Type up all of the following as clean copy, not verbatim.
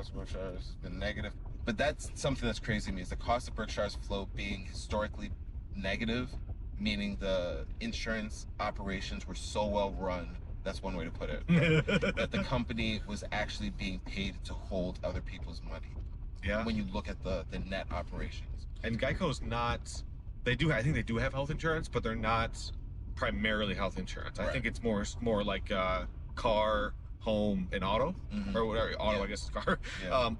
cost of Berkshires has been negative. But that's something that's crazy to me is the cost of Berkshire's float being historically negative, meaning the insurance operations were so well run. That's one way to put it. That the company was actually being paid to hold other people's money. Yeah. When you look at the net operations. And Geico's not. They do. I think they do have health insurance, but they're not primarily health insurance. I think it's more like car, home, and auto, or whatever. Auto, I guess, is car.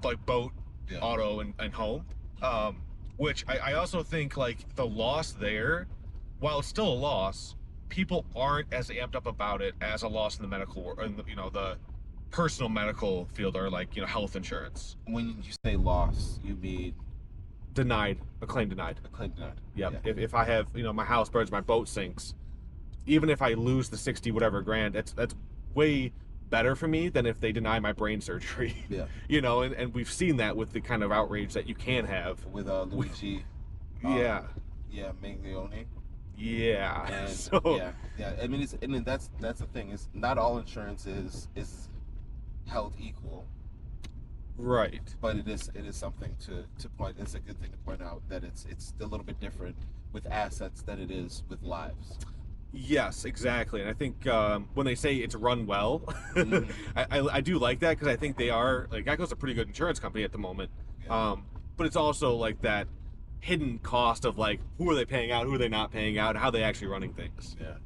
Like boat, auto, and home. Which I also think like the loss there, while it's still a loss, people aren't as amped up about it as a loss in the medical, or the personal medical field, or like health insurance. When you say loss, you mean Denied, a claim denied. a claim denied. Yep. Yeah. If I have my house burns, my boat sinks, even if I lose the 60 whatever grand, that's way better for me than if they deny my brain surgery. Yeah. And we've seen that with the kind of outrage that you can have with Luigi. Yeah. Yeah, Manglione. Yeah. And so yeah. I mean, that's the thing is not all insurance is held equal. Right. But it is something to point. It's a good thing to point out that it's a little bit different with assets than it is with lives. Yes, exactly. And I think when they say it's run well, I do like that, because I think they are, like, Geico's a pretty good insurance company at the moment. Yeah. But it's also like that hidden cost of like who are they paying out, who are they not paying out, how are they actually running things. Yeah.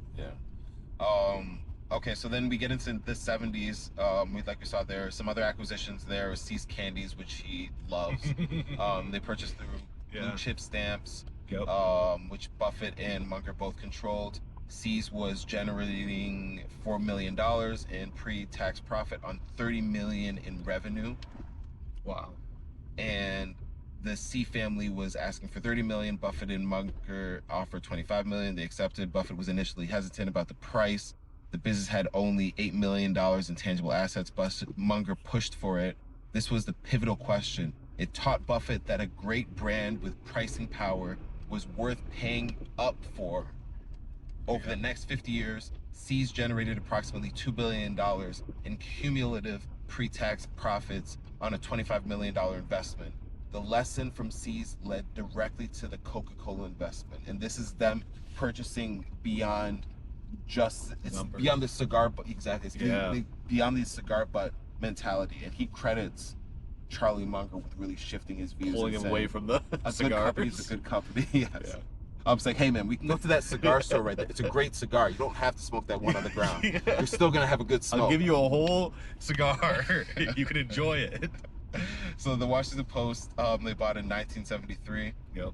Okay, so then we get into the 70s. We saw there some other acquisitions. There was sCandies, which he loves. They purchased through blue chip stamps, which Buffett and Munger both controlled. C's was generating $4 million in pre-tax profit on $30 million in revenue. Wow. And the C family was asking for $30 million. Buffett and Munger offered $25 million. They accepted. Buffett was initially hesitant about the price. The business had only $8 million in tangible assets. Munger pushed for it. This was the pivotal question. It taught Buffett that a great brand with pricing power was worth paying up for. Over the next 50 years, C's generated approximately $2 billion in cumulative pre-tax profits on a $25 million investment. The lesson from C's led directly to the Coca-Cola investment. And this is them purchasing beyond beyond the cigar butt. Exactly. It's beyond the cigar butt mentality. And he credits Charlie Munger with really shifting his views. Pulling him away from the cigars. Good company is a good company, yes. Yeah. I'm saying, hey man, we can go to that cigar store right there. It's a great cigar. You don't have to smoke that one on the ground. You're still gonna have a good smoke. I'll give you a whole cigar. You can enjoy it. So the Washington Post, they bought in 1973. Yep.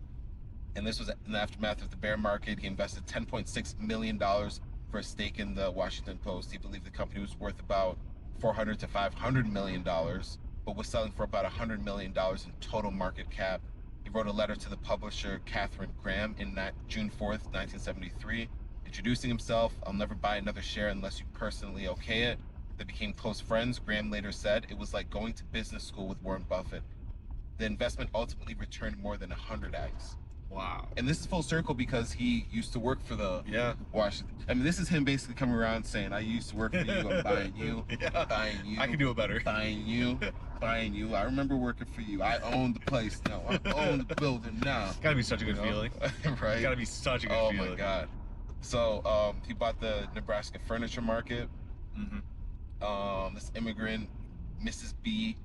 And this was in the aftermath of the bear market. He invested $10.6 million for a stake in the Washington Post. He believed the company was worth about $400 to $500 million, but was selling for about $100 million in total market cap. He wrote a letter to the publisher Katharine Graham in June 4th, 1973, introducing himself. "I'll never buy another share unless you personally okay it." They became close friends. Graham later said, "It was like going to business school with Warren Buffett." The investment ultimately returned more than 100x. Wow. And this is full circle because he used to work for the Washington. I mean, this is him basically coming around saying, "I used to work for you, I'm buying you, buying you. I can do it better. Buying you, buying you. I remember working for you. I own the place now. I own the building now." It's gotta be such a good feeling. Right? It's gotta be such a good feeling. Oh my God. So he bought the Nebraska furniture market. This immigrant, Mrs. B,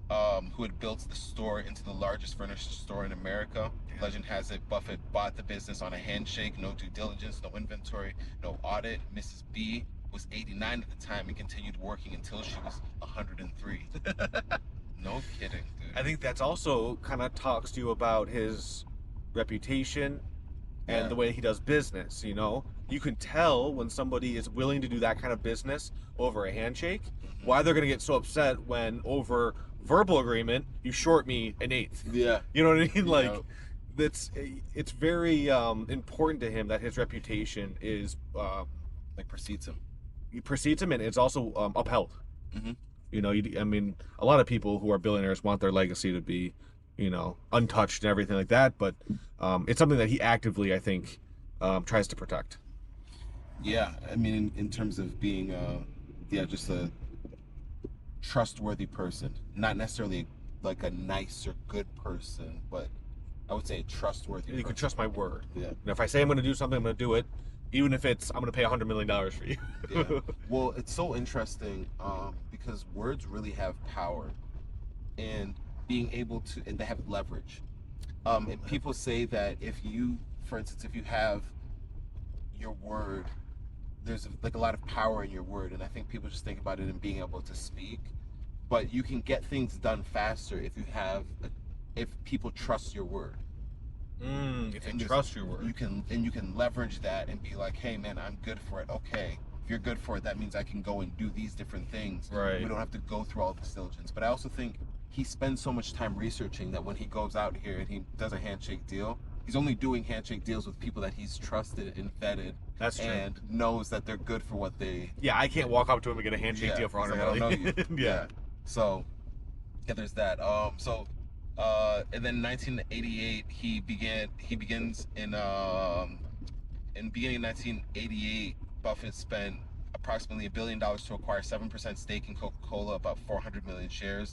who had built the store into the largest furniture store in America. Legend has it Buffett bought the business on a handshake, no due diligence, no inventory, no audit. Mrs. B was 89 at the time and continued working until she was 103. No kidding, dude. I think that's also kind of talks to you about his reputation and the way he does business. You can tell when somebody is willing to do that kind of business over a handshake, why they're going to get so upset when over verbal agreement you short me an eighth. Yeah. You know what I mean? Like, it's very important to him that his reputation is precedes him. He precedes him, and it's also upheld. I mean, a lot of people who are billionaires want their legacy to be, untouched and everything like that, but it's something that he actively, I think, tries to protect. Yeah, I mean, in terms of being, just trustworthy person, not necessarily like a nice or good person, but I would say a trustworthy You person. can trust my word. Yeah. And if I say I'm going to do something, I'm going to do it, even if it's I'm going to pay $100 million for you. Yeah. Well, it's so interesting because words really have power, and being able to, and they have leverage. And people say that if you, for instance, if you have your word, there's like a lot of power in your word, and I think people just think about it in being able to speak. But you can get things done faster if you have, if people trust your word. If they trust your word. You can leverage that and be like, hey man, I'm good for it. Okay, if you're good for it, that means I can go and do these different things. Right. We don't have to go through all this diligence. But I also think he spends so much time researching that when he goes out here and he does a handshake deal, he's only doing handshake deals with people that he's trusted and vetted. That's true. And knows that they're good for what they. Yeah, I can't walk up to him and get a handshake deal for $100 like, million. I don't know you. Yeah. So, yeah, there's that. And then 1988, he begins in beginning of 1988, Buffett spent approximately $1 billion to acquire 7% stake in Coca-Cola, about 400 million shares.